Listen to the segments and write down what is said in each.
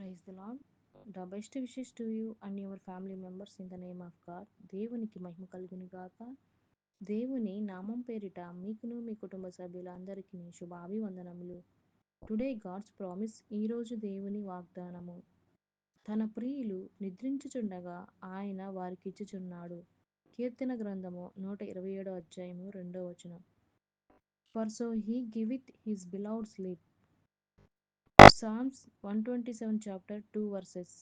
Praise the Lord. The best wishes to you and your family members in the name of God. దేవునికి మహిమ కలుగును గాక. దేవుని నామం పేరిట మీకును మీ కుటుంబ సభ్యులందరికీ శుభాభివందనములు. Today God's promise. ఈరోజు దేవుని వాగ్దానము. తన ప్రియులు నిద్రించుచుండగా ఆయన వారికిచ్చుచున్నాడు. కీర్తన గ్రంథము 127 అధ్యాయము 2వ వచనం. For so he giveth his beloved sleep. Psalms 127 chapter 2 verses.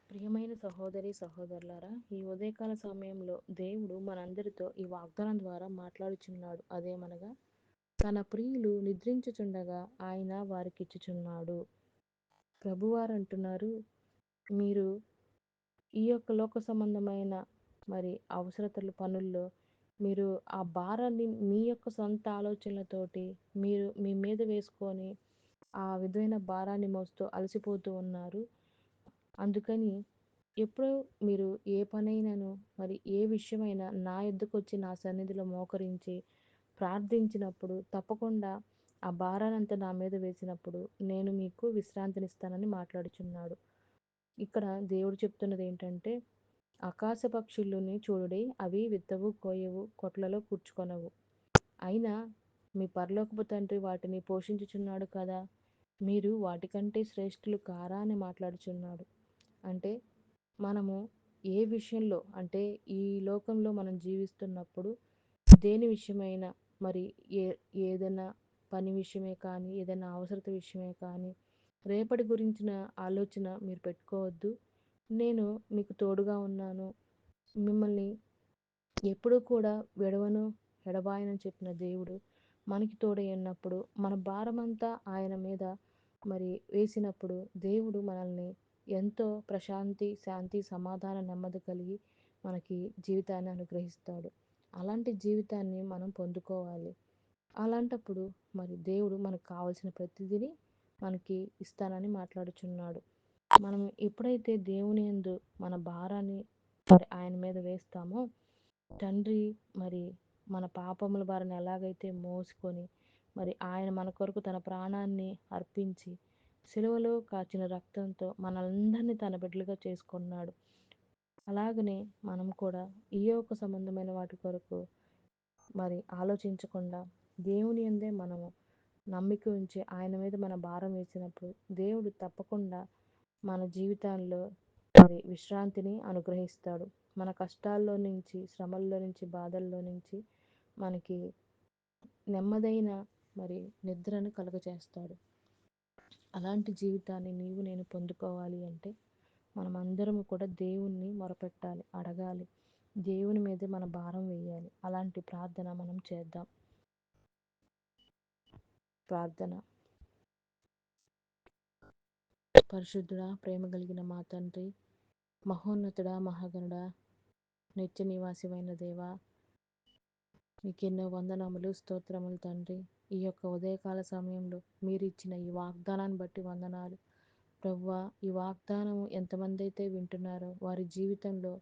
ప్రియమైన సహోదరి సహోదరులారా, ఈ ఉదయకాల సమయంలో దేవుడు మనందరితో ఈ వాగ్దానం ద్వారా మాట్లాడుచున్నాడు. అదేమనగా, తన ప్రియులు నిద్రించుచుండగా ఆయన వారికిచ్చుచున్నాడు. ప్రభువారు అంటున్నారు, మీరు ఈ యొక్క లోక సంబంధమైన అవసరతలు పనుల్లో మీరు ఆ భారాన్ని మీ యొక్క సొంత ఆలోచనలతోటి మీరు మీ మీద వేసుకొని ఆ విధమైన భారాన్ని మోస్తూ అలసిపోతూ ఉన్నారు. అందుకని ఎప్పుడో మీరు ఏ పనైనాను ఏ విషయమైనా నా యొద్దకు వచ్చి నా సన్నిధిలో మోకరించి ప్రార్థించినప్పుడు తప్పకుండా ఆ భారానంతా నా మీద వేసినప్పుడు నేను మీకు విశ్రాంతినిస్తానని మాట్లాడుచున్నాడు. ఇక్కడ దేవుడు చెప్తున్నది ఏంటంటే, ఆకాశ పక్షులని చూడుడి, అవి విత్తవు, కోయవు, కొట్లలో కూర్చుకొనవు, అయినా మీ పరలోకపు తండ్రి వాటిని పోషించుచున్నాడు కదా, మీరు వాటికంటే శ్రేష్ఠులు కారా అని మాట్లాడుచున్నాడు. అంటే మనము ఏ విషయంలో, అంటే ఈ లోకంలో మనం జీవిస్తున్నప్పుడు దేని విషయమైనా ఏ ఏదైనా పని విషయమే కానీ, ఏదైనా అవసరత విషయమే కానీ, రేపటి గురించిన ఆలోచన మీరు పెట్టుకోవద్దు. నేను మీకు తోడుగా ఉన్నాను, మిమ్మల్ని ఎప్పుడూ కూడా విడవను, ఎడబాయనని చెప్పిన దేవుడు మనకి తోడై ఉన్నప్పుడు మన భారమంతా ఆయన మీద వేసినప్పుడు దేవుడు మనల్ని ఎంతో ప్రశాంతి, శాంతి, సమాధానం, నెమ్మది కలిగి మనకి జీవితాన్ని అనుగ్రహిస్తాడు. అలాంటి జీవితాన్ని మనం పొందుకోవాలి. అలాంటప్పుడు దేవుడు మనకు కావాల్సిన ప్రతిదీని మనకి ఇస్తానని మాట్లాడుచున్నాడు. మనం ఎప్పుడైతే దేవుని యందు మన భారాన్ని ఆయన మీద వేస్తామో, తండ్రి మన పాపముల భారాన్ని ఎలాగైతే మోసుకొని ఆయన మన కొరకు తన ప్రాణాన్ని అర్పించి సిలువలో కాచిన రక్తంతో మనందరినీ తన బిడ్డలుగా చేసుకున్నాడు. అలాగనే మనం కూడా ఈ యొక్క సంబంధమైన వాటి కొరకు ఆలోచించకుండా దేవుని యందే మనము నమ్మిక ఉంచి ఆయన మీద మన భారం వేసినప్పుడు దేవుడు తప్పకుండా మన జీవితాల్లో విశ్రాంతిని అనుగ్రహిస్తాడు. మన కష్టాల్లో నుంచి, శ్రమల్లో నుంచి, బాధల్లో నుంచి మనకి నెమ్మదైన నిద్రను కలుగజేస్తాడు. అలాంటి జీవితాన్ని నీవు నేను పొందుకోవాలి అంటే మనమందరము కూడా దేవుణ్ణి మొరపెట్టాలి, అడగాలి, దేవుని మీదే మన భారం వేయాలి. అలాంటి ప్రార్థన మనం చేద్దాం. ప్రార్థన. పరిశుద్ధుడా, ప్రేమ కలిగిన మా తండ్రి, మహోన్నతుడా, మహాగణుడా, నిత్య నివాసిమైన దేవా, మీకెన్నో వందనములు, స్తోత్రములు తండ్రి. ఈ యొక్క ఉదయకాల సమయంలో మీరు ఇచ్చిన ఈ వాగ్దానాన్ని బట్టి వందనాలు ప్రభువా. ఈ వాగ్దానం ఎంతమంది అయితే వింటున్నారో వారి జీవితంలో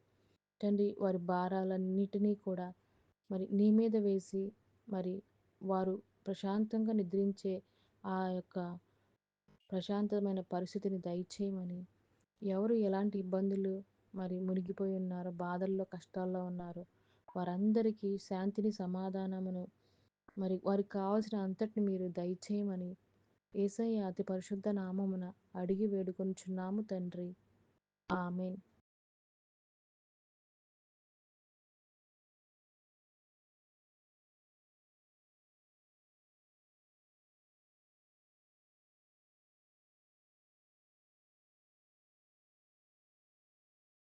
తండ్రి వారి భారాలన్నిటినీ కూడా నీ మీద వేసి వారు ప్రశాంతంగా నిద్రించే ఆ యొక్క ప్రశాంతమైన పరిస్థితిని దయచేయమని, ఎవరు ఎలాంటి ఇబ్బందులు మునిగిపోయి ఉన్నారో, బాధల్లో, కష్టాల్లో ఉన్నారో వారందరికీ శాంతిని, సమాధానమును వారికి కావాల్సిన అంతటిని మీరు దయచేయమని యేసయ్య అతి పరిశుద్ధ నామమున అడిగి వేడుకొనుచున్నాము తండ్రి. ఆమేన్.